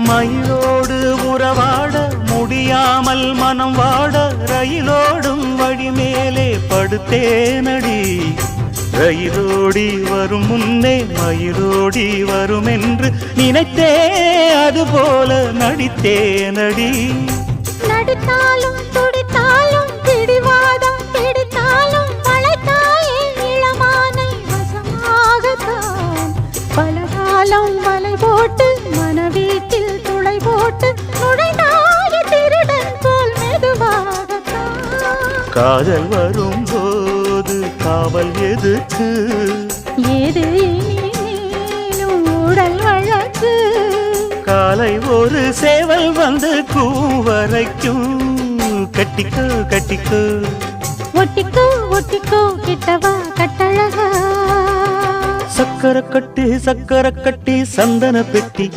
மயிலோடு உறவாட முடியாமல் மனம் வாட ரயிலோடும் வழி மேலே படுத்தேனடி. ரயிலோடி வரும் முன்னே மயிலோடி வரும் என்று நினைத்தே அதுபோல நடித்தேனடி. நடித்தாலும் துடித்தாலும் பிடிவாதம் பிடித்தாலும் வளைத்தாயே இளமானை வசமாகத்தான். பலகாலம் வலை போட்டு மனவீட்டில் துளை போட்டு நுழைந்தாய திருடன் போல் மெதுவாகத்தான். காதல் வரும்போது காவல் எதுக்கு? ஏது இனிமேலும் உடல் வழக்கு. காலை ஒரு சேவல் வந்து கூவரைக்கும். கட்டிக்கோ கட்டிக்கோ ஒட்டிக்கோ ஒட்டிக்கோ கிட்டவா கட்டழகா. சக்கர கட்டி சந்தன பெட்டி